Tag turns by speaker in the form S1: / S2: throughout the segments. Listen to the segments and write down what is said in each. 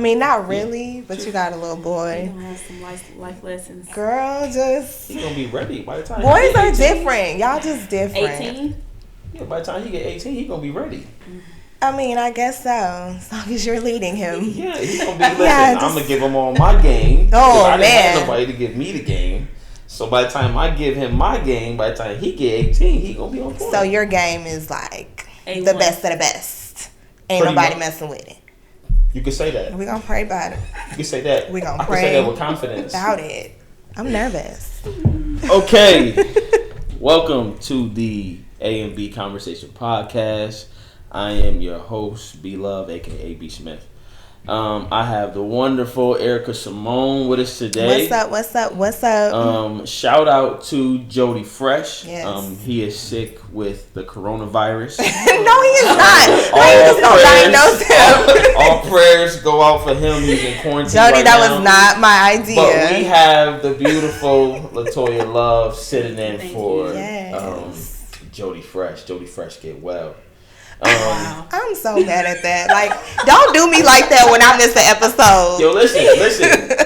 S1: mean, not really, but you got a little boy.
S2: He gonna have some life lessons.
S1: Girl, just...
S3: He gonna be ready by the time
S1: Boys are different. Y'all just different.
S2: 18?
S3: Yeah, by the time he get 18, he gonna be ready.
S1: I mean, I guess so. As long as you're leading him.
S3: Yeah, he's gonna be, listen,
S1: Yeah,
S3: I'm gonna give him all my game.
S1: Oh,
S3: I didn't
S1: man.
S3: have nobody to give me the game. So by the time I give him my game, by the time he get 18, he gonna be on point.
S1: So your game is like
S2: A1.
S1: the best of the best. Ain't
S3: Pretty
S1: nobody
S3: much.
S1: messing with it.
S3: You can say that.
S1: We gonna pray about it.
S3: You can say that.
S1: We gonna
S3: I
S1: pray
S3: can say that with confidence.
S1: about it. I'm nervous.
S3: Okay. Welcome to the A&B Conversation Podcast. I am your host, B Love, aka B Smith. I have the wonderful Erica Simone with us today.
S1: What's up?
S3: Shout out to Jody Fresh.
S1: Yes.
S3: He is sick with the coronavirus.
S1: No, he is not. Why you just don't diagnose him?
S3: All prayers go out for him. He's in quarantine
S1: Jody,
S3: right
S1: that
S3: now.
S1: was not my idea.
S3: But we have the beautiful Latoya Love sitting in
S2: Thank
S3: for
S2: you.
S1: Yes.
S3: Jody Fresh. Jody Fresh get well.
S2: Wow.
S1: I'm so mad at that. Like, don't do me like that when I miss an episode.
S3: Yo, listen.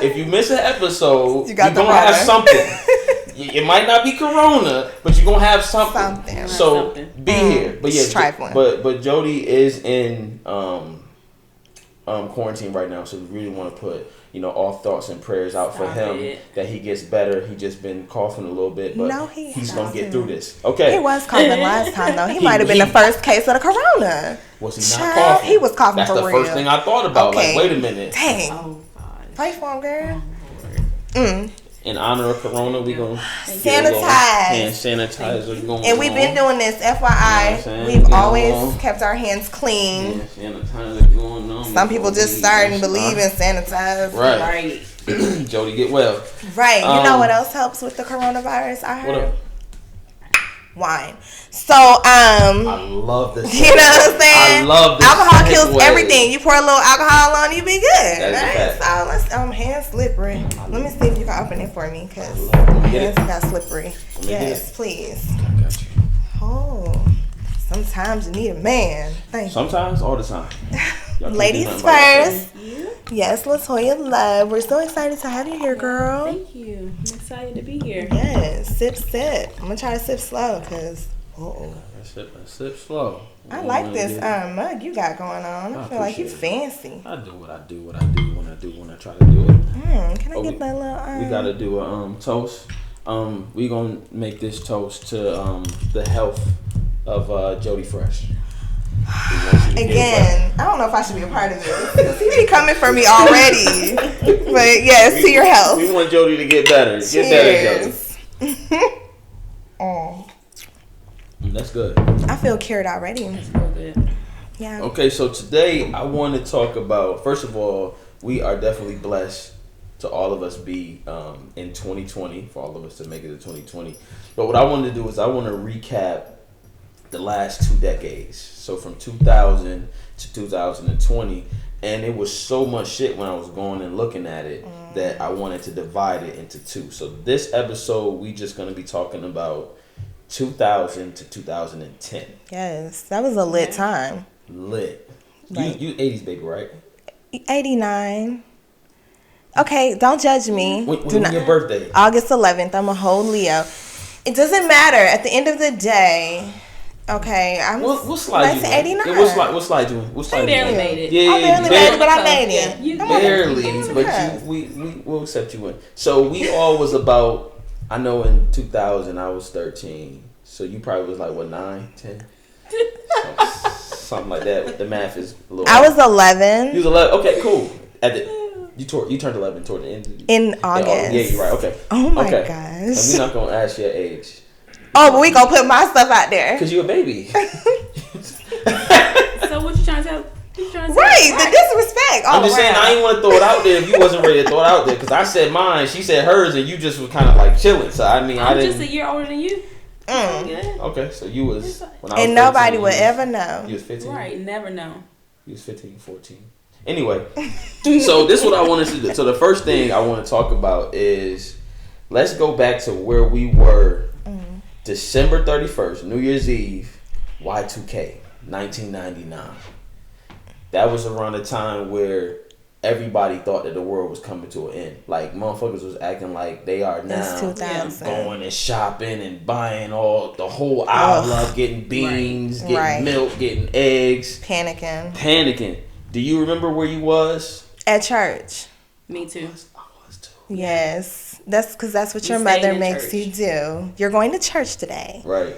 S3: If you miss an episode,
S1: You got
S3: you're
S1: the
S3: gonna have
S1: water.
S3: something. It might not be Corona, but you're gonna have something.
S1: Something.
S3: So
S2: Something.
S3: be here. But yeah,
S1: It's trifling.
S3: but Jody is in quarantine right now, so we really want to put all thoughts and prayers out for
S2: Stop
S3: him
S2: it.
S3: that he gets better. He just been coughing a little bit, but
S1: No,
S3: he's
S1: hasn't.
S3: gonna get through this. Okay.
S1: He was coughing last time, though. He
S3: He-
S1: might have been
S3: he-
S1: the first case of the corona.
S3: Was he not
S1: Child,
S3: coughing?
S1: he was coughing
S3: That's
S1: for
S3: the
S1: real.
S3: first thing I thought about.
S1: Okay.
S3: Like, wait a minute.
S1: Dang.
S2: Oh, God.
S1: Pray for him, girl.
S2: Oh, Lord.
S3: In honor of Corona, we gonna
S2: Thank
S3: get a little
S1: Sanitize.
S3: hand sanitizer going.
S1: And we've been
S3: on.
S1: doing this,
S3: You know what
S1: FYI.
S3: I'm saying?
S1: We've
S3: Get
S1: always
S3: along.
S1: kept our hands clean.
S3: Hand sanitizer going on.
S1: Some people
S3: before
S1: just
S3: we
S1: starting
S3: eat.
S1: to believe in sanitize.
S3: Right.
S2: Right.
S3: Jody, get well.
S1: Right. You know
S3: Um,
S1: what else helps with the coronavirus? I heard
S3: What up?
S1: wine. So,
S3: I love this.
S1: you know what I'm saying?
S3: I love this.
S1: Alcohol kills
S3: segue.
S1: everything. You pour a little alcohol on, you be good.
S3: That is a
S1: Right?
S3: fact.
S1: So let's hands slippery. Let me see if you can open it for me, cause
S3: Let me
S1: my
S3: get
S1: hands
S3: it.
S1: got slippery.
S3: me get
S1: Yes,
S3: it.
S1: please.
S3: I got you.
S1: Oh, sometimes you need a man. Thank you.
S3: Sometimes, all the time. Y'all can't do
S1: Ladies
S3: nothing about that.
S1: first.
S2: You?
S1: Yes, Latoya Love. We're so excited to have you here, girl.
S2: Thank you. I'm excited to be here.
S1: Yes, sip. I'm gonna try to sip slow, cause
S3: I sip slow.
S1: I like this
S3: Get-
S1: mug you got going on. I
S3: I
S1: feel like you
S3: appreciate
S1: fancy.
S3: I do what I do when I try to do it.
S1: Can I
S3: Oh,
S1: get that little?
S3: We gotta do a toast. We gonna make this toast to the health of Jody Fresh. We want you to get
S1: Again, I don't know if I should be a part of this. He be coming for me already. But yes, to your
S3: well.
S1: health.
S3: We want Jody to get better. Get better, Jody.
S1: Cheers. Oh,
S3: That's good.
S1: I feel cured already.
S2: It's real good.
S1: Yeah.
S3: Okay, so today I want to talk about, first of all, we are definitely blessed to all of us be in 2020, for all of us to make it to 2020. But what I want to do is I want to recap the last 2 decades. So from 2000 to 2020. And it was so much shit when I was going and looking at it that I wanted to divide it into two. So this episode, we just going to be talking about 2000 to 2010.
S1: Yes, that was a lit time.
S3: Lit.
S1: Right.
S3: You 80s baby, right?
S1: 89. Okay, don't judge me.
S3: When
S1: Do not-
S3: your birthday?
S1: August 11th. I'm a whole Leo. It doesn't matter. At the end of the day, okay, I'm
S3: We'll slide you in.
S1: 1989.
S3: Yeah, we'll slide you in. We'll slide
S2: I
S3: you
S2: barely
S3: in.
S2: made it.
S3: Yeah,
S1: I barely made it, but I made
S2: Yeah,
S1: it.
S2: you
S1: Come on.
S3: Barely,
S1: Give me
S3: but
S1: some
S3: we'll accept you in. So we all was about, I know in 2000 I was 13. So you probably was like, what, 9, 10? Something like that. The math is a little
S1: I
S3: off.
S1: was 11
S3: You was 11. Okay, cool. You turned 11 toward the end.
S1: in August.
S3: Yeah, you're right. Okay.
S1: Oh my
S3: Okay.
S1: gosh.
S3: And we're not going to ask your age.
S1: Oh, but we gonna put my stuff out there.
S3: Because you're a baby.
S2: So what you trying to tell? What you trying to
S1: Right,
S2: say?
S1: the disrespect.
S3: I'm just saying, I ain't want to throw it out there if you wasn't ready to throw it out there. Because I said mine, she said hers, and you just was kind of like chilling. So, I mean, I
S2: I'm
S3: didn't.
S2: just a year older than you. Yeah.
S3: Okay, so you was. When I was
S1: And nobody
S3: 13,
S1: would
S3: you
S1: ever know.
S3: was 15.
S2: Right, never know.
S3: You was 15, 14. Anyway, so this is what I wanted to do. So, the first thing I want to talk about is let's go back to where we were December 31st, New Year's Eve, Y2K, 1999. That was around the time where everybody thought that the world was coming to an end. Like, motherfuckers was acting like they are
S1: It's
S3: now
S1: 2000.
S3: going and shopping and buying the whole aisle up, getting beans, getting
S1: Right.
S3: milk, getting eggs,
S1: Panicking.
S3: Do you remember where you was?
S1: At church.
S2: Me too.
S3: I was too.
S1: Yes. That's because that's what
S2: You
S1: your
S2: stayed
S1: mother
S2: in
S1: makes
S2: church.
S1: you do. You're going to church today.
S3: Right.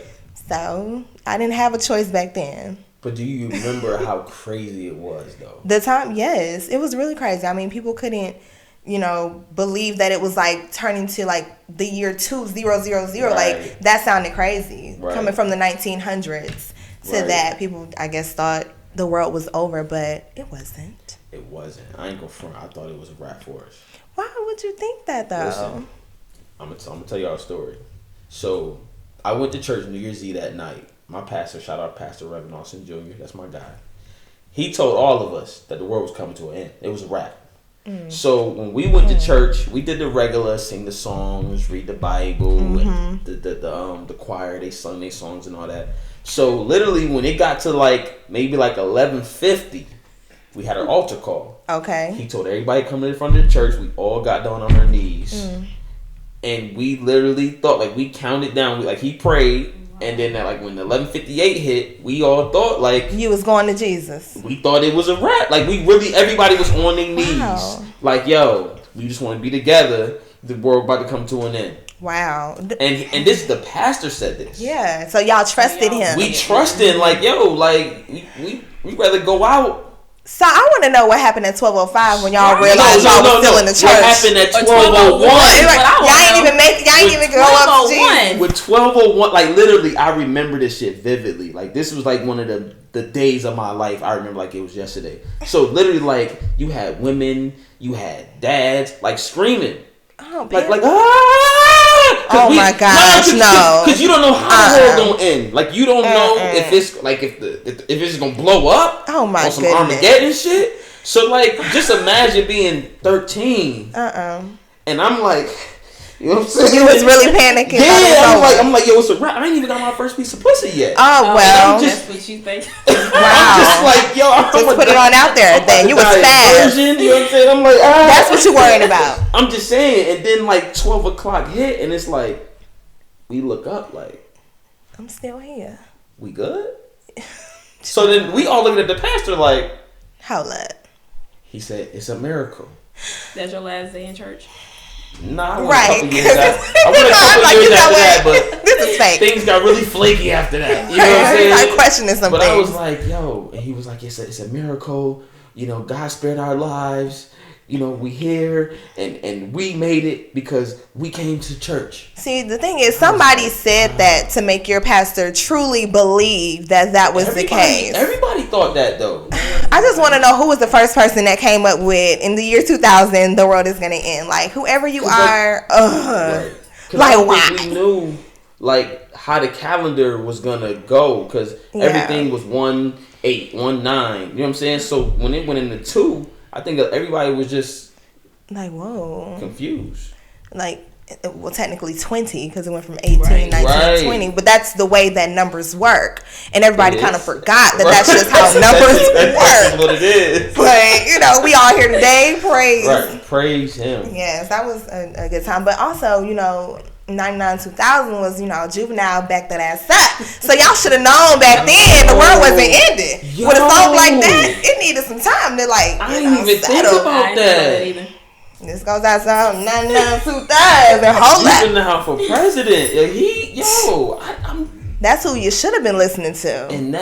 S1: So I didn't have a choice back then.
S3: But do you remember how crazy it was, though?
S1: The time, yes, it was really crazy. I mean, people couldn't, believe that it was like turning to like the year 2000.
S3: Right.
S1: Like that sounded crazy
S3: Right.
S1: coming from the 1900s to
S3: Right.
S1: that. People, I guess, thought the world was over, but it wasn't.
S3: It wasn't. I ain't gonna front. I thought it was a wrap for us.
S1: Why would you think that though?
S3: Listen, I'm gonna tell y'all a story. So I went to church New Year's Eve that night. My pastor, shout out Pastor Reverend Austin Jr., that's my guy. He told all of us that the world was coming to an end. It was a wrap. So when we went to church, we did the regular, sing the songs, read the Bible, and the choir, they sung their songs and all that. So literally when it got to maybe 11:50, we had an altar call.
S1: Okay.
S3: He told everybody coming in front of the church, we all got down on our knees. And we literally thought, we counted down, he prayed. And then when 11:58 hit, we all thought
S1: You was going to Jesus.
S3: we thought it was a wrap. Everybody was on their knees.
S1: Wow.
S3: Yo, we just want to be together. The world about to come to an end.
S1: Wow.
S3: And this, the pastor said this.
S1: Yeah. So y'all trusted him.
S3: We trusted, we rather go out.
S1: So I want to know what happened at 12:05 when y'all realized y'all was still in the church.
S3: What happened at 12:01?
S1: Y'all ain't even go up to Jesus.
S3: With 12:01, literally, I remember this shit vividly. This was one of the days of my life. I remember it was yesterday. So literally, you had women, you had dads, screaming,
S1: Oh,
S3: oh
S1: my gosh, no.
S3: Because you don't know how the world gonna end. You don't know if it's if it's gonna blow up.
S1: Oh my
S3: on some
S1: goodness.
S3: Armageddon shit. So just imagine being 13. And I'm you know what I'm saying?
S1: You was really panicking.
S3: Yeah, I'm yo, it's a wrap. I ain't even got my first piece of pussy yet.
S1: Oh well.
S2: That's what you think.
S1: Wow.
S3: I'm just yo,
S1: Just put it on out there. Then you was fast.
S3: You know what I'm saying? I'm
S1: That's what you worried about.
S3: I'm just saying. And then 12 o'clock hit, and it's we look up
S1: I'm still here.
S3: we good? So then we all looking at the pastor
S1: Hold up.
S3: he said, it's a miracle.
S2: That's your last day in church.
S3: Nah, I went
S1: Right.
S3: a couple years after, I went a couple years after that, but
S1: this is fake.
S3: things got really flaky after that. You know what I'm saying?
S1: I questioning some
S3: But
S1: things.
S3: I was yo, and he was it's a miracle. God spared our lives. We here and we made it because we came to church.
S1: See, the thing is, somebody said that to make your pastor truly believe that was the case.
S3: Everybody thought that though.
S1: I just want to know who was the first person that came up with, in the year 2000, the world is going to end. Whoever you are,
S3: Right.
S1: why?
S3: We knew how the calendar was gonna go because everything was 1/8, 1/9. You know what I'm saying? So when it went into 2, I think everybody was just
S1: whoa.
S3: confused.
S1: Well, technically 20 because it went from 18, 19,
S3: Right.
S1: 20. But that's the way that numbers work. And everybody
S3: It
S1: kind of
S3: is.
S1: forgot that that's just how numbers
S3: That's
S1: work.
S3: what it is.
S1: But, we all here today. Praise.
S3: Right. Praise him.
S1: Yes, that was a good time. But also, 99, 2000 was, Juvenile back that ass up. So y'all should have known back then the world wasn't ending.
S3: Yo.
S1: With a song like that, it needed some time to
S3: I didn't even think
S1: settle.
S3: about
S2: I didn't know
S3: that.
S2: either.
S1: This goes out to 99, 2000. Hold up.
S3: Juvenile for president. I'm
S1: That's who you should have been listening to.
S3: and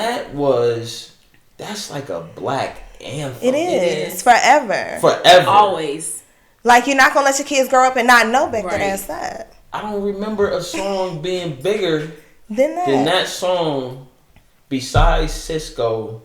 S3: that's like a black anthem.
S1: It is. Forever.
S3: Forever.
S2: Always.
S1: You're not going to let your kids grow up and not know back
S2: Right.
S1: that ass up.
S3: I don't remember a song being bigger
S1: Then that.
S3: than that song besides Cisco.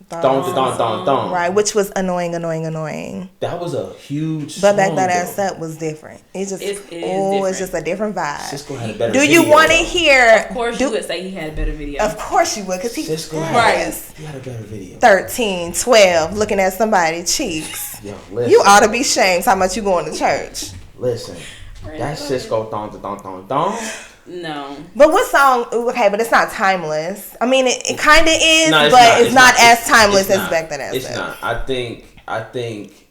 S3: Don.
S1: Right, which was annoying.
S3: That was a huge
S1: But back
S3: song,
S1: that ass
S3: though.
S1: up was different. It just,
S2: It is
S1: it's
S2: different.
S1: just a different vibe.
S3: Cisco had a better
S1: Do
S3: video.
S1: you want to
S3: though.
S1: hear?
S2: Of course, you would say he had a better video.
S1: Of course you would, because he
S3: Cisco
S1: has
S3: He had a better video.
S1: 13, 12, looking at somebody's cheeks.
S3: Yo, listen.
S1: You ought to be ashamed how much you going to church.
S3: Listen.
S2: Right.
S3: That's Cisco don.
S2: No.
S1: But what song? Okay, but it's not timeless. I mean, it kind of is,
S3: No,
S1: but it's not as timeless as back then.
S3: It's not. I think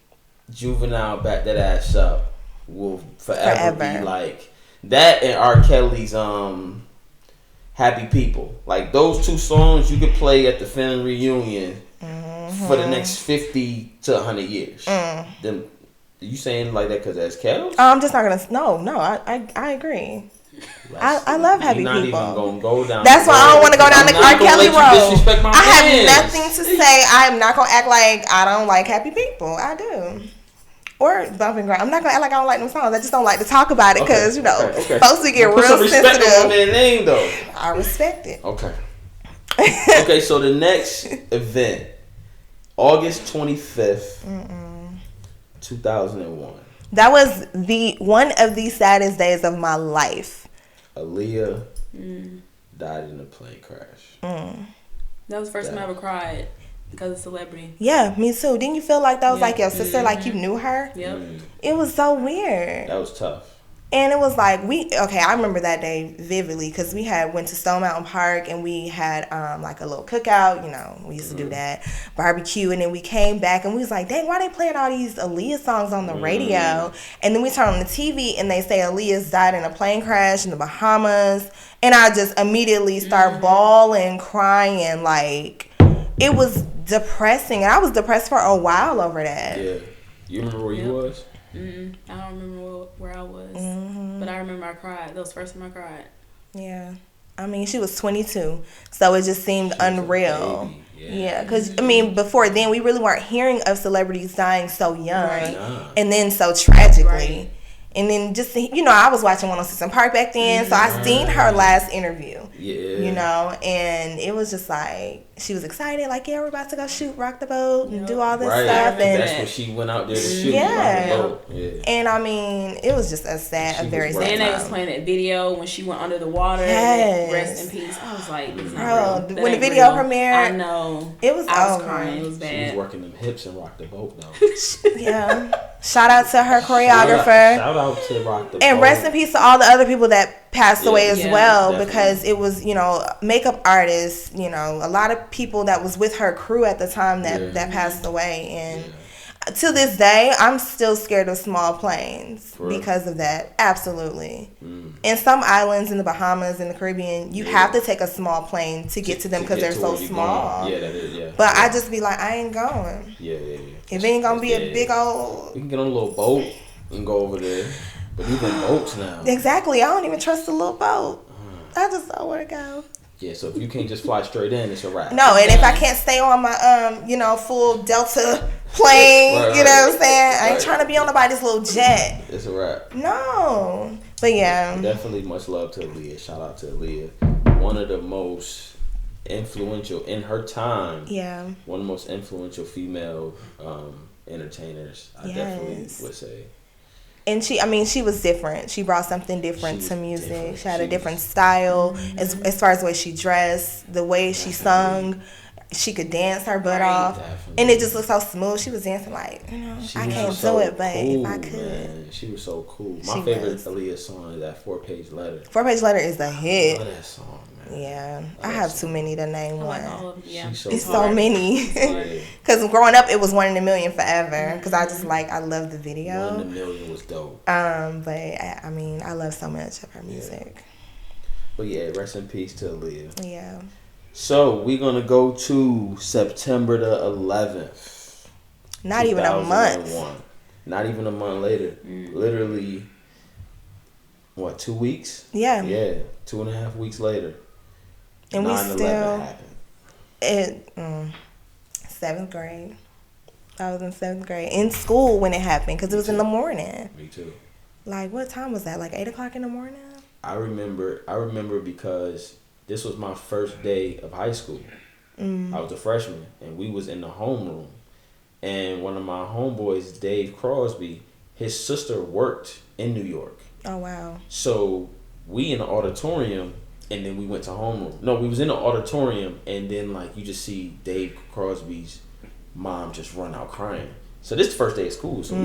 S3: Juvenile Back That Ass Up will forever be
S1: Forever.
S3: like that, and R. Kelly's Happy People. Like those two songs you could play at the family reunion for the next 50 to 100 years. Them, you saying like that because that's Kel?
S1: I'm just not gonna. No. I agree. I love Happy
S3: You're not
S1: People.
S3: even gonna go down.
S1: That's why I don't want to go down the R. Kelly road.
S3: Disrespect my
S1: I have
S3: fans.
S1: nothing to say. I'm not gonna act like I don't like Happy People. I do. Or Bumping Ground. I'm not gonna act like I don't like them songs. I just don't like to talk about it because
S3: Okay.
S1: folks we get
S3: Put
S1: real
S3: some respect on
S1: sensitive.
S3: their name though.
S1: I respect it.
S3: Okay. Okay, so the next event, August 25th, 2001.
S1: That was one of the saddest days of my life.
S3: Aaliyah died in a plane crash.
S2: That was the first time I ever cried because of celebrity.
S1: Yeah, me too. Didn't you feel like that was
S2: Yeah.
S1: like your sister, like you knew her?
S2: Yep.
S1: It was so weird.
S3: That was tough.
S1: And it was like I remember that day vividly because we went to Stone Mountain Park and we had like a little cookout, we used to do that, barbecue, and then we came back and we was like, dang, why they playing all these Aaliyah songs on the radio? And then we turn on the TV and they say Aaliyah's died in a plane crash in the Bahamas, and I just immediately start bawling, crying, like it was depressing, and I was depressed for a while over that.
S3: Yeah. You remember where you was?
S2: I don't remember where I was, but I remember I cried. That was the first time I cried.
S1: Yeah. I mean, she was 22, so it just seemed unreal. Yeah, because, before then, we really weren't hearing of celebrities dying so young and then so tragically.
S2: Right.
S1: And then just, I was watching 106 in Park back then, so I seen her last interview.
S3: Yeah.
S1: And it was just like, she was excited, like, yeah, we're about to go shoot Rock the Boat and do all this
S3: Right.
S1: stuff. And
S3: That's when she went out there to shoot
S1: Yeah.
S3: Rock the Boat. Yeah.
S1: And it was just a very sad
S2: Then they was
S1: time.
S2: playing that video when she went under the water.
S1: Yes.
S2: And rest in peace. I was like, it's not
S1: Bro,
S2: real. That
S1: when the
S2: ain't
S1: video
S2: real.
S1: premiered,
S2: I know.
S1: It was
S2: I was
S1: over.
S2: crying. It was
S3: She was
S2: bad.
S3: working them hips and Rock the Boat though.
S1: Yeah. Shout out to her choreographer.
S3: Shout out to Rock the Boat.
S1: And rest in peace to all the other people that passed away as well,
S3: definitely.
S1: because it was, makeup artists, a lot of people that was with her crew at the time that passed away. And to this day, I'm still scared of small planes because of that. Absolutely. In some islands in the Bahamas and the Caribbean, you have to take a small plane to get to them because they're so small.
S3: Yeah, that is, yeah.
S1: But I just be like, I ain't going.
S3: Yeah.
S1: If it ain't gonna be a big old...
S3: We can get on a little boat and go over there. But even boats now.
S1: Exactly. I don't even trust the little boat. I just don't want to go.
S3: Yeah, so if you can't just fly straight in, it's a wrap.
S1: No, and if I can't stay on my, full Delta plane,
S3: Right,
S1: you know what I'm saying? I ain't
S3: right.
S1: trying to be on nobody's little jet.
S3: It's a wrap.
S1: No. But yeah.
S3: Definitely much love to Aaliyah. Shout out to Aaliyah. One of the most influential in her time.
S1: Yeah.
S3: One of the most influential female entertainers, I definitely would say.
S1: And she was different. She brought something different to music.
S3: different.
S1: She had a
S3: She
S1: different style as far as the way she dressed, the way she sung. She could dance her butt off.
S3: Definitely.
S1: And it just looked so smooth. She was dancing like, I can't do it, but
S3: cool,
S1: if I could.
S3: Man. She was so cool. My
S1: She
S3: favorite
S1: was.
S3: Aaliyah song is that 4-page letter.
S1: 4-Page Letter is a
S3: I
S1: hit.
S3: love that song, man.
S1: Yeah. I have too many to name
S2: I like
S1: one.
S2: all of them. Yeah.
S3: She's
S1: It's
S3: hard.
S1: so many.
S3: Yeah.
S1: Because growing up, it was One in a Million forever. Because I just I love the video.
S3: 1 in a Million was dope.
S1: But I love so much of her music.
S3: But yeah, rest in peace to Aaliyah.
S1: Yeah.
S3: So we're gonna go to September the 11th.
S1: Not even a month.
S3: 2001. Not even a month later. Literally, 2 weeks?
S1: Yeah.
S3: Yeah, 2.5 weeks later.
S1: And we
S3: 9/11
S1: still
S3: happened.
S1: 7th grade. I was in 7th grade in school when it happened because it was in the morning.
S3: Me too.
S1: Like, what time was that? Like 8 o'clock in the morning?
S3: I remember because this was my first day of high school. I was a freshman, and we was in the homeroom. And one of my homeboys, Dave Crosby, his sister worked in New York.
S1: Oh, wow.
S3: So we in the auditorium, and then we went to homeroom. No, we was in the auditorium, and then you just see Dave Crosby's mom just run out crying. So this is the first day of school. So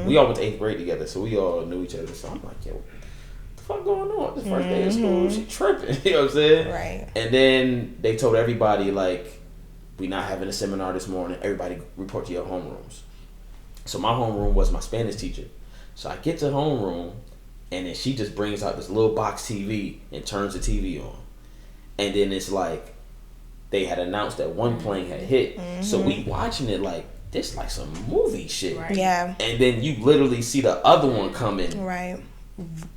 S3: we all went to 8th grade together, so we all knew each other. So I'm like, yo, what the fuck going on? This first day of school, she tripping. You know what I'm saying?
S1: Right.
S3: And then they told everybody we not having a seminar this morning. Everybody report to your homerooms. So my homeroom was my Spanish teacher. So I get to homeroom, and then she just brings out this little box TV and turns the TV on. And then it's like, they had announced that one plane had hit. So we watching it like, this like some movie shit.
S2: Right.
S1: Yeah.
S3: And then you literally see the other one coming.
S1: Right.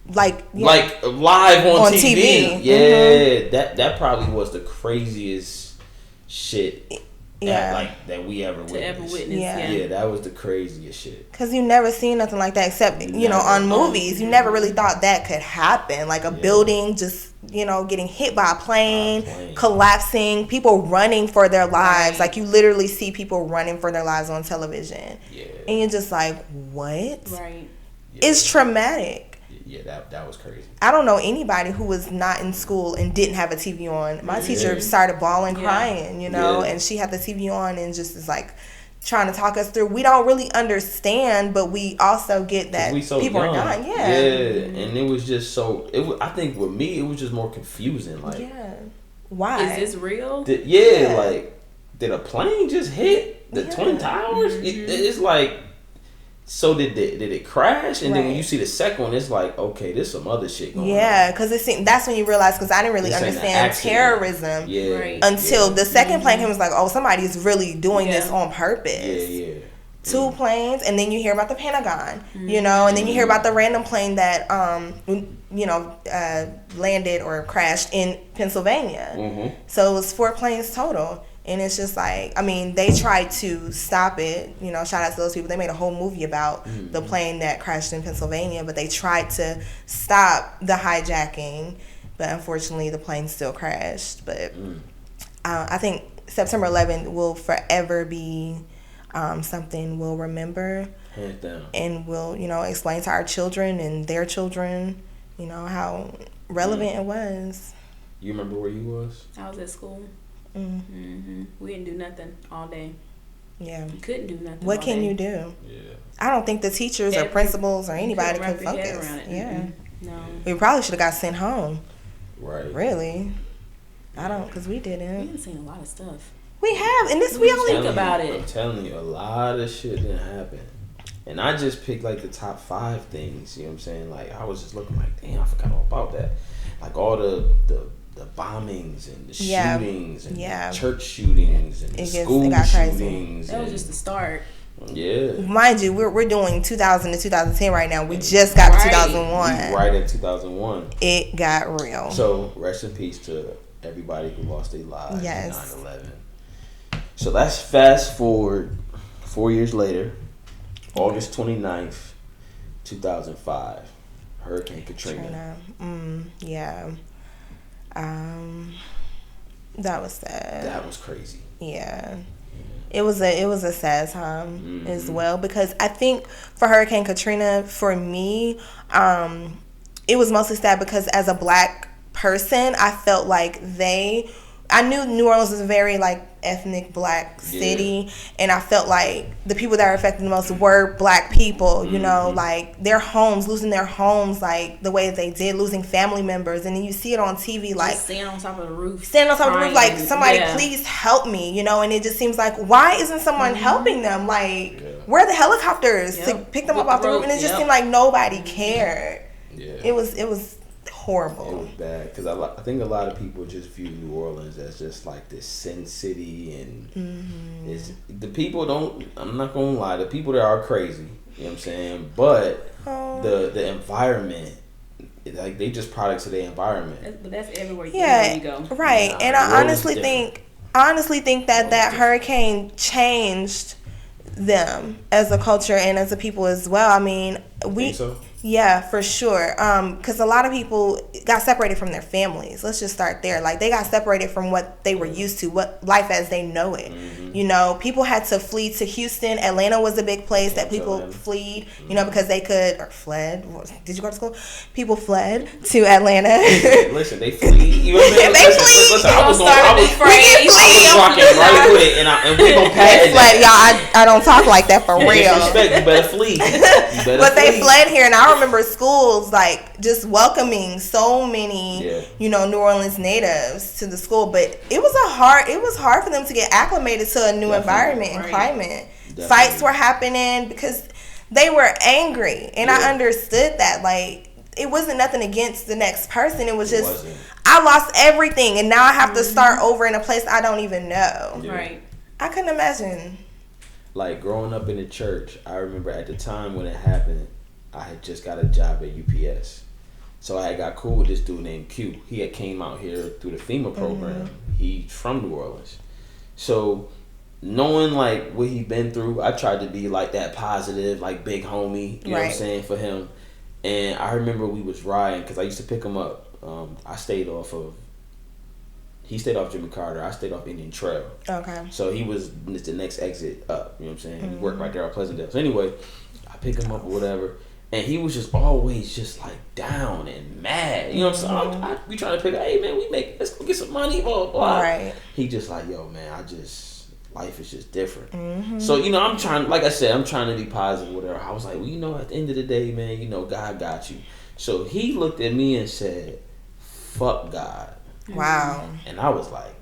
S1: Like
S3: live on TV. Yeah.
S1: Mm-hmm.
S3: That probably was the craziest shit that we ever witnessed. Yeah, that was the craziest shit.
S1: Because you never seen nothing like that except, on movies. You never really thought that could happen. Like a building just, getting hit by a plane, collapsing, people running for their lives. Like you literally see people running for their lives on television. Yeah. And you're just like, what?
S2: Right.
S3: Yeah.
S1: It's traumatic.
S3: Yeah, that was crazy.
S1: I don't know anybody who was not in school and didn't have a TV on. My teacher started bawling, crying, and she had the TV on and just is like trying to talk us through. We don't really understand, but we also get that people are dying. Yeah.
S3: And it was just I think with me, it was just more confusing. Like,
S1: why?
S2: Is this real?
S3: Like, did a plane just hit the Twin Towers? It's like, so did it crash? And then when you see the second one, it's like, okay, there's some other shit going on.
S1: Yeah, because that's when you realize, because I didn't really understand terrorism until the second plane came. Was like, oh, somebody's really doing this on purpose. Yeah. 2 planes, and then you hear about the Pentagon, and then you hear about the random plane that, landed or crashed in Pennsylvania. Mm-hmm. So it was 4 planes total. And it's just like, I mean, they tried to stop it. Shout out to those people. They made a whole movie about the plane that crashed in Pennsylvania, but they tried to stop the hijacking. But unfortunately, the plane still crashed. But I think September 11th will forever be something we'll remember.
S3: Hands down.
S1: And we'll, explain to our children and their children, how relevant it was.
S3: You remember where you was?
S2: I was at school. We didn't do nothing all day.
S1: Yeah.
S2: You couldn't do nothing.
S1: What can you do? Yeah. I don't think the teachers or principals or anybody could focus. Yeah. No. We probably should have got sent home.
S3: Right.
S1: Really. I don't, because we didn't.
S2: We done seen a lot of stuff.
S1: We have, and this we only
S2: think about it.
S3: I'm telling you, a lot of shit didn't happen. And I just picked like the top 5 things, you know what I'm saying? Like, I was just looking like, damn, I forgot all about that. Like all the bombings and the shootings and the church shootings and the school shootings.
S2: That was just the start.
S3: Yeah.
S1: Mind you, we're doing 2000 to 2010 right now. We just got to 2001.
S3: Right in 2001.
S1: It got real.
S3: So rest in peace to everybody who lost their lives in 9/11. So let's fast forward 4 years later, August 29th, 2005, Hurricane Katrina.
S1: That was sad.
S3: That was crazy.
S1: Yeah. It was a sad time as well, because I think for Hurricane Katrina, for me, it was mostly sad because as a Black person, I felt like I knew New Orleans was a very ethnic Black city, and I felt like the people that were affected the most were Black people, their homes, losing their homes the way that they did, losing family members, and then you see it on TV
S2: just standing on top of the roof,
S1: somebody please help me, and it just seems like, why isn't someone helping them? Where are the helicopters to pick them up off the roof? And it just seemed like nobody cared. It was horrible.
S3: It was bad because I think a lot of people just view New Orleans as just like this sin city, and the people don't. I'm not gonna lie, the people there are crazy. You know what I'm saying? But the environment, they just products of the environment.
S2: But that's everywhere you go.
S1: Right. And I honestly think that hurricane changed them as a culture and as a people as well. I mean,
S3: Think so?
S1: Yeah, for sure. Because a lot of people got separated from their families. Let's just start there. They got separated from what they were used to, what life as they know it. People had to flee to Houston. Atlanta was a big place that people fled, because they could, or fled. Did you go to school? People fled to Atlanta.
S3: Listen, they flee. You know what I mean?
S1: Listen,
S3: I was rocking right with it, and we gonna pass it.
S1: Y'all, I don't talk like that for real.
S3: Disrespect, you better flee.
S1: They fled here, and I remember schools just welcoming so many, New Orleans natives to the school, but it was hard for them to get acclimated to a new environment and climate. fights were happening because they were angry, and I understood that. Like, it wasn't nothing against the next person. It was just I lost everything, and now I have to start over in a place I don't even know.
S2: Yeah. Right.
S1: I couldn't imagine.
S3: Like, growing up in the church, I remember at the time when it happened, I had just got a job at UPS. So I got cool with this dude named Q. He had came out here through the FEMA program. He's from New Orleans. So knowing like what he been through, I tried to be like that positive, like big homie, you know what I'm saying, for him. And I remember we was riding, because I used to pick him up. He stayed off Jimmy Carter. I stayed off Indian Trail. Okay. So he was the next exit up, you know what I'm saying? He worked right there at Pleasantdale. So anyway, I pick him up or whatever. And he was just always just like down and mad. You know what I'm saying? We trying to pick, hey man, let's go get some money, blah, blah. Right. He just like, yo man, life is just different. So, you know, I'm trying to be positive, whatever. I was like, well, you know, at the end of the day, man, you know, God got you. So he looked at me and said, fuck God.
S1: Wow.
S3: And I was like,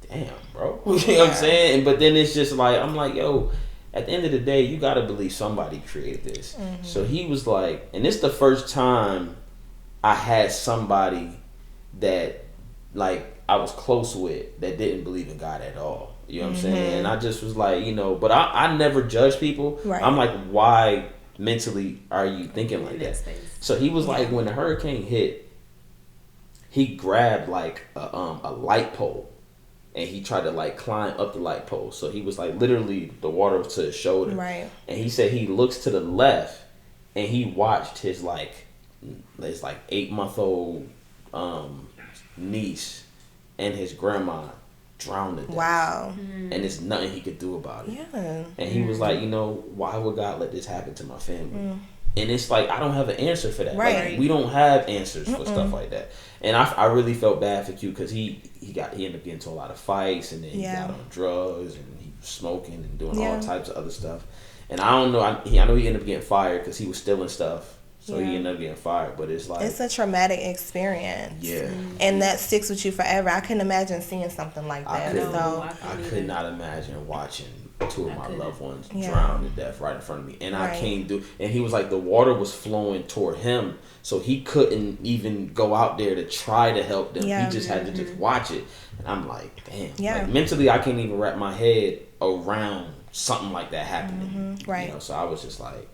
S3: damn, bro. You know what I'm saying? But then it's just like, I'm like, yo, at the end of the day, you got to believe somebody created this. So he was like, and it's the first time I had somebody that, like, I was close with that didn't believe in God at all. You know what I'm saying? And I just was like, you know, but I never judge people. Right. I'm like, why mentally are you thinking like that? So he was like, when the hurricane hit, he grabbed like a light pole and he tried to like climb up the light pole. So he was like literally the water was to his shoulder. Right. And he said he looks to the left and he watched his 8-month-old niece and his grandma drowned to death. Wow. And there's nothing he could do about it. Yeah. And he was like, you know, why would God let this happen to my family? And it's like, I don't have an answer for that. Right. Like, we don't have answers for stuff like that. And I really felt bad for Q because he ended up getting into a lot of fights, and then he got on drugs, and he was smoking and doing all types of other stuff. And I don't know, I know he ended up getting fired because he was stealing stuff. So he ended up getting fired, but it's like... It's
S1: a traumatic experience. Yeah. And that sticks with you forever. I couldn't imagine seeing something like that.
S3: I could not imagine watching two of my loved ones drown to death right in front of me. And I came through... And he was like, the water was flowing toward him, so he couldn't even go out there to try to help them. He just had to just watch it. And I'm like, damn. Yeah. Like, mentally, I can't even wrap my head around something like that happening. Right. You know, so I was just like...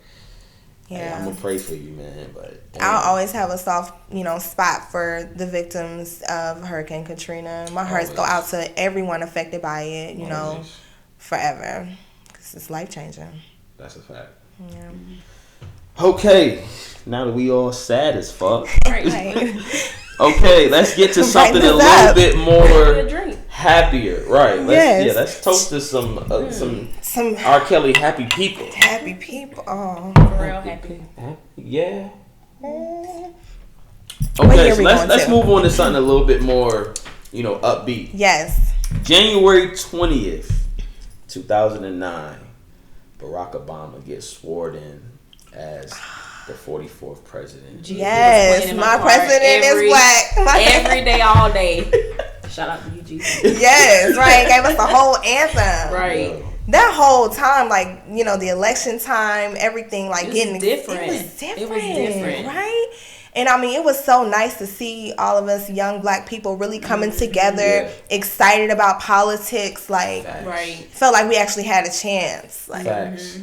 S3: Yeah, hey, I'm gonna pray for you, man. But
S1: I'll always have a soft, spot for the victims of Hurricane Katrina. My hearts go out to everyone affected by it, forever, because it's life changing.
S3: That's a fact. Yeah. Okay, now that we all sad as fuck. Right. Okay, let's get to something a little bit more happier. Right. Let's toast to some R. Kelly happy people.
S1: Happy people. Oh,
S2: for real happy.
S3: Yeah. Okay, so let's move on to something a little bit more, upbeat.
S1: Yes.
S3: January 20th, 2009, Barack Obama gets sworn in as the 44th president.
S1: Yes, my president is black.
S2: Every day, all day. Shout out to you, Jesus.
S1: Yes, right. Gave us the whole anthem.
S2: Right.
S1: That whole time, the election time, everything, getting
S2: different.
S1: It was different, right? And I mean, it was so nice to see all of us young black people really coming together, excited about politics. Felt like we actually had a chance.
S3: Facts.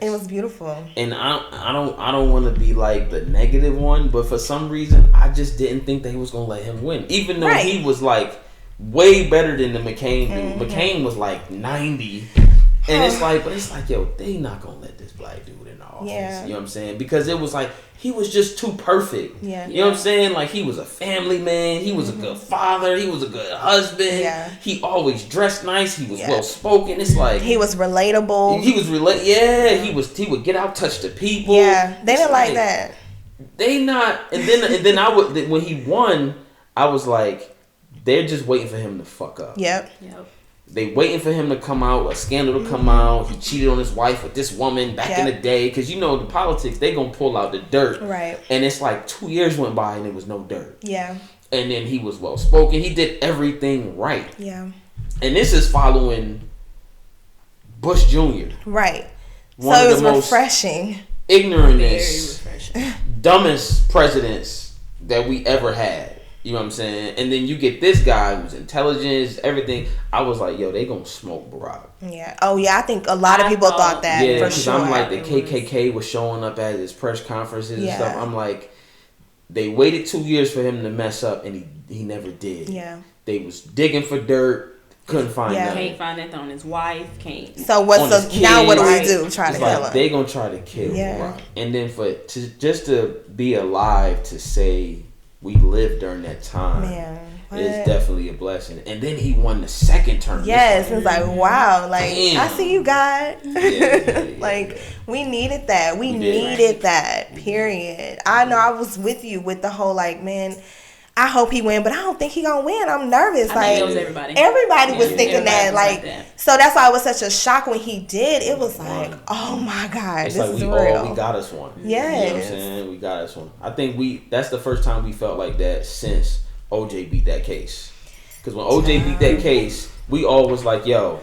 S1: It was beautiful.
S3: And I don't want to be like the negative one, but for some reason, I just didn't think they was gonna let him win, even though he was way better than the McCain dude. McCain was 90. And it's like, yo, they not gonna let this black dude in the office. Yeah. You know what I'm saying? Because it was he was just too perfect. Yeah. You know what I'm saying? He was a family man. He was a good father. He was a good husband. Yeah. He always dressed nice. He was well spoken. It's
S1: he was relatable.
S3: Yeah. He would get out, touch the people.
S1: Yeah. They didn't like that.
S3: They not. And then I would, when he won, I was like, they're just waiting for him to fuck up.
S1: Yep.
S3: They waiting for him to come out, a scandal to come out. He cheated on his wife with this woman back in the day. Because, the politics, they going to pull out the dirt.
S1: Right.
S3: And it's 2 years went by and there was no dirt.
S1: Yeah.
S3: And then he was well-spoken. He did everything right.
S1: Yeah.
S3: And this is following Bush Jr.
S1: Right.
S3: One
S1: So
S3: of
S1: it was
S3: the most
S1: refreshing.
S2: Very
S3: ignorantest,
S2: refreshing.
S3: dumbest presidents that we ever had. You know what I'm saying? And then you get this guy who's intelligent, everything. I was like, yo, they gonna smoke Barack.
S1: Yeah. Oh, yeah. I think a lot of
S2: I
S1: people
S2: thought-
S1: thought that
S3: Yeah,
S1: for
S3: because
S1: sure.
S3: I'm like, the
S2: It was-
S3: KKK was showing up at his press conferences and
S1: Yeah.
S3: stuff. I'm like, they waited 2 years for him to mess up, and he never did.
S1: Yeah.
S3: They was digging for dirt, couldn't find
S1: Yeah.
S3: nothing.
S2: Can't find that on his wife. Can't.
S1: So
S3: On
S1: what's
S3: his
S1: the now? What do we
S2: kids.
S1: do? Try to
S3: It's
S1: kill
S3: like
S1: him?
S3: they gonna try to kill
S1: Yeah.
S3: Barack, and then just to be alive to say we lived during that time
S1: Man,
S3: is
S1: what?
S3: definitely a blessing. And then he won the second term.
S1: Yes, it's like wow, like
S3: Damn.
S1: I see you, God.
S3: yeah,
S1: Like
S3: yeah.
S1: we needed that. We
S3: We did.
S1: needed that. Period. I know I was with you with the whole like, man, I hope he win, but I don't think he gonna win. I'm nervous.
S2: I
S1: like
S2: think it was everybody.
S1: everybody was
S2: Yeah,
S1: thinking
S2: everybody
S1: that.
S2: was
S1: Like,
S2: that.
S1: so that's why it was such a shock when he did. It was like,
S3: Won.
S1: oh my God,
S3: It's
S1: this
S3: like
S1: is
S3: we
S1: real.
S3: got us one.
S1: Yes.
S3: You know what I'm saying? We got us one. I think that's the first time we felt like that since OJ beat that case. Because when OJ beat that case, we all was like, yo,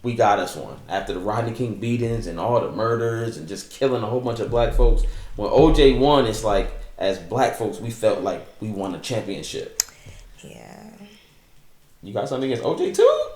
S3: we got us one. After the Rodney King beatings and all the murders and just killing a whole bunch of black folks, when OJ won, it's like, as black folks, we felt like we won a championship.
S1: Yeah.
S3: You got something against OJ too?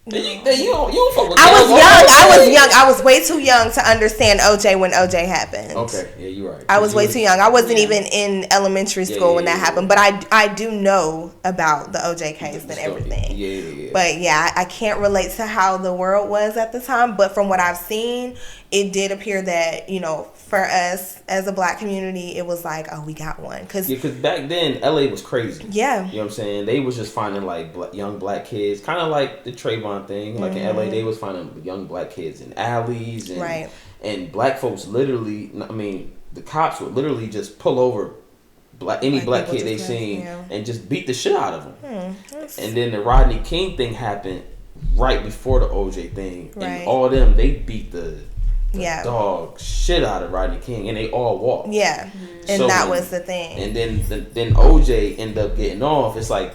S3: You don't fuck with
S1: I was
S3: Cam
S1: young. I was
S3: OJ?
S1: young. I was way too young to understand OJ when OJ happened.
S3: Okay, yeah, you're right.
S1: I was way too young. I wasn't
S2: Yeah.
S1: even in elementary
S3: Yeah,
S1: school
S3: yeah,
S1: when that
S3: yeah,
S1: happened,
S3: yeah.
S1: but I do know about the OJ case and everything.
S3: Yeah.
S1: But yeah, I can't relate to how the world was at the time. But from what I've seen, it did appear that, you know, for us as a black community, it was like, oh, we got one. Cause
S3: Yeah, because back then, LA was crazy.
S1: yeah,
S3: You know what I'm saying? They was just finding like young black kids, kind of like the Trayvon thing. Like in LA, they was finding young black kids in alleys, and
S1: Right.
S3: and black folks literally. I mean, the cops would literally just pull over any
S1: Black
S3: black
S1: people
S3: kid they
S1: just
S3: seen
S1: yeah.
S3: and just beat the shit out of them.
S1: That's-
S3: And then the Rodney King thing happened right before the OJ thing,
S1: Right.
S3: and all them they beat the
S1: Yeah.
S3: dog shit out of Rodney King, and they all walked.
S1: yeah, and
S3: So
S1: that
S3: when-
S1: was the thing.
S3: And then OJ ended up getting off. It's like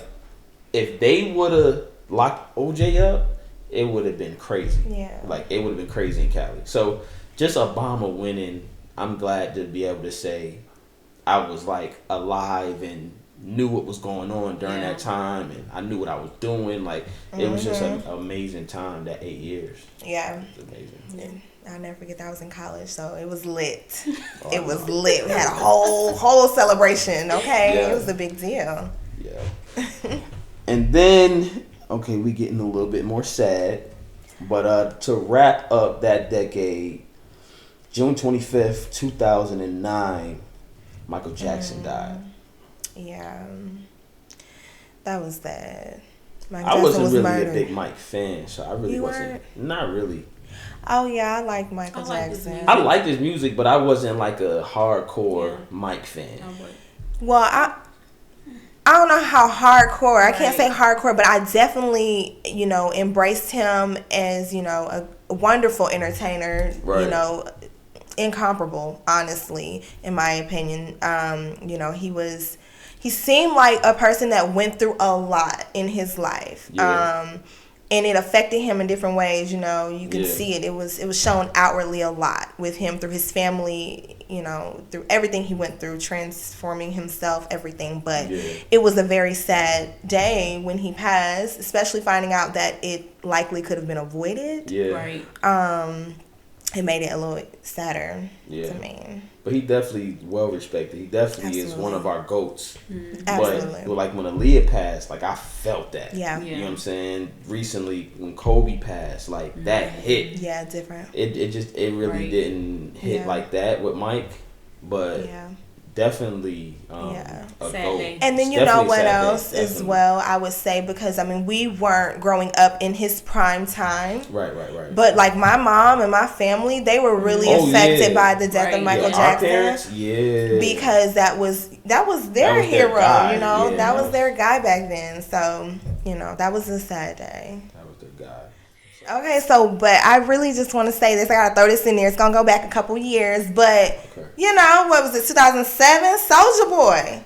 S3: if they would have locked OJ up, it would have been crazy.
S1: Yeah.
S3: Like it would have been crazy in Cali. So just Obama winning, I'm glad to be able to say I was like alive and knew what was going on during
S2: Yeah.
S3: that time, and I knew what I was doing. Like it was just
S1: Mm-hmm.
S3: an amazing time. That 8 years,
S1: Yeah.
S3: it was amazing.
S1: I'll never forget that I was in college, so it was lit. It was lit. We had a whole celebration, okay?
S3: Yeah.
S1: It was a big deal.
S3: Yeah. And then, okay, we getting a little bit more sad. But to wrap up that decade, June 25th, 2009, Michael Jackson died.
S1: Yeah. That was sad. Michael
S3: I
S1: Jackson
S3: wasn't
S1: was
S3: really
S1: murdered.
S3: a big Mike fan, so I really
S1: You
S3: wasn't.
S1: weren't?
S3: Not really.
S1: Oh, yeah, I like Michael
S2: I like his
S1: Jackson.
S2: music.
S3: I liked his music, but I wasn't like a hardcore
S2: Yeah.
S3: Mike fan.
S2: I would.
S1: Well, I don't know how hardcore. I can't say
S2: Right.
S1: hardcore, but I definitely, you know, embraced him as, you know, a wonderful entertainer.
S3: Right.
S1: You know, incomparable, honestly, in my opinion. You know, he seemed like a person that went through a lot in his life.
S3: Yeah.
S1: And it affected him in different ways. You know, you could
S3: Yeah.
S1: see it. It was shown outwardly a lot with him through his family. You know, through everything he went through, transforming himself, everything. But
S3: Yeah.
S1: it was a very sad day when he passed, especially finding out that it likely could have been avoided.
S3: Yeah.
S2: Right.
S1: It made it a little sadder
S3: Yeah.
S1: to me.
S3: But he definitely well respected. He definitely is
S1: Absolutely.
S3: one of our goats.
S1: Absolutely.
S3: But like when Aaliyah passed, like I felt that.
S1: Yeah.
S3: You know what I'm saying? Recently when Kobe passed, like that hit.
S1: Yeah, different.
S3: It really
S2: Right.
S3: didn't hit
S1: Yeah.
S3: like that with Mike, but
S1: Yeah.
S3: definitely
S1: Yeah.
S3: a
S2: Sad
S3: goat.
S2: day.
S1: And then
S3: It's
S1: you know
S3: definitely a
S1: what
S3: sad day,
S1: else as
S3: definitely.
S1: well, I would say, because I mean we weren't growing up in his prime time.
S3: Right.
S1: But like my mom and my family, they were really
S3: Oh,
S1: affected
S3: yeah.
S1: by the death of
S2: Right.
S1: Michael
S3: Yeah, our
S1: Jackson.
S3: parents, yeah.
S1: Because that was their
S3: was their
S1: hero,
S3: guy,
S1: you know.
S3: yeah.
S1: That was their guy back then. So, you know, that was a sad day.
S3: that was the guy.
S1: Okay, so but I really just want to say this. I gotta throw this in there. It's gonna go back a couple years, but
S3: Okay.
S1: you know what was it? 2007, Soulja Boy.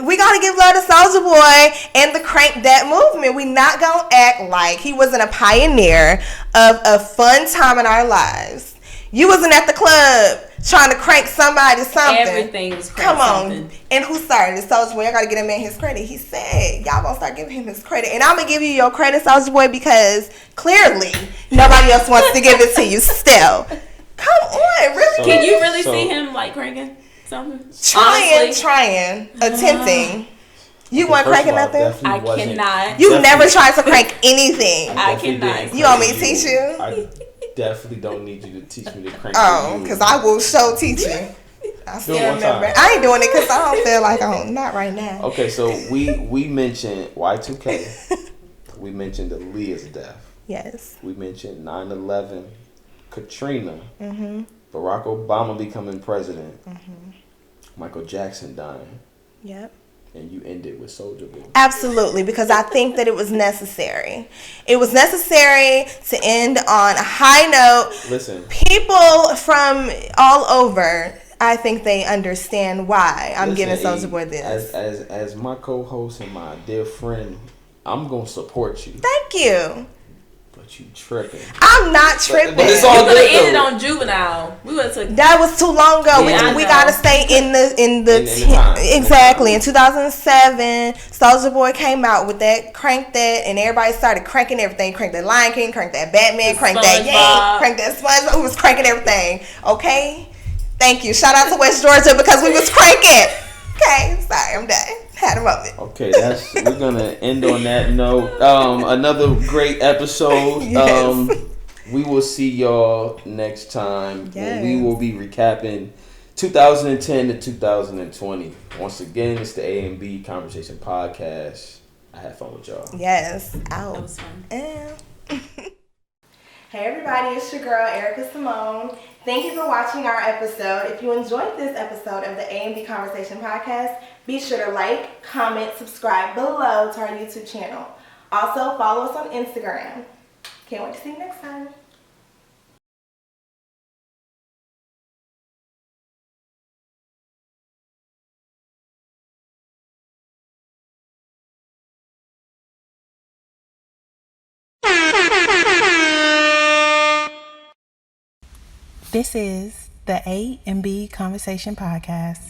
S1: we gotta give love to Soulja Boy and the Crank That movement. We not gonna act like he wasn't a pioneer of a fun time in our lives. You wasn't at the club trying to crank somebody something.
S2: Everything was crank.
S1: Come on.
S2: Something.
S1: And who started it? Soulja Boy. I gotta give that man his credit. He said, y'all gonna start giving him his credit. And I'm gonna give you your credit, Soulja Boy, because clearly nobody else wants to give it to you still. Come on, really?
S2: Can you really see him like cranking something?
S1: Trying, attempting. You weren't cranking nothing?
S2: I cannot.
S1: You never tried to crank anything.
S2: I cannot.
S1: You want me to teach you?
S3: I definitely don't need you to teach me to crank.
S1: Oh, because I will show teach you. I still remember. I ain't doing it because I don't feel like not right now.
S3: Okay, so we mentioned Y2K. We mentioned Aaliyah's death.
S1: Yes.
S3: We mentioned 9/11, Katrina, Barack Obama becoming president, Michael Jackson dying.
S1: Yep.
S3: And you ended with Soulja Boy.
S1: Absolutely, because I think that it was necessary. It was necessary to end on a high note.
S3: Listen.
S1: People from all over, I think they understand why I'm giving Soulja Boy this.
S3: As my co-host and my dear friend, I'm going to support you.
S1: Thank you.
S3: But you tripping.
S1: I'm not tripping.
S3: But it's all
S2: We
S3: good
S2: could have ended
S3: though.
S2: on Juvenile. We would have took.
S1: That was too long ago.
S2: Yeah,
S1: we gotta stay in the
S3: time.
S1: exactly. In 2007, Soulja Boy came out with that Crank That, and everybody started cranking everything. Crank that Lion King, crank that Batman, crank that Yang, crank that SpongeBob. Who was cranking everything? Okay, thank you. Shout out to West Georgia because we was cranking. Okay, sorry, I'm done. Had a moment.
S3: Okay, we're gonna end on that note. Another great episode.
S1: Yes.
S3: We will see y'all next time.
S1: Yes.
S3: We will be recapping 2010 to 2020. Once again, it's the A&B Conversation Podcast. I had fun with y'all.
S1: Yes, out.
S2: That was fun.
S1: Hey everybody, it's your girl Erica Simone. Thank you for watching our episode. If you enjoyed this episode of the A&B Conversation Podcast, be sure to like, comment, subscribe below to our YouTube channel. Also, follow us on Instagram. Can't wait to see you next time. This is the A&B Conversation Podcast.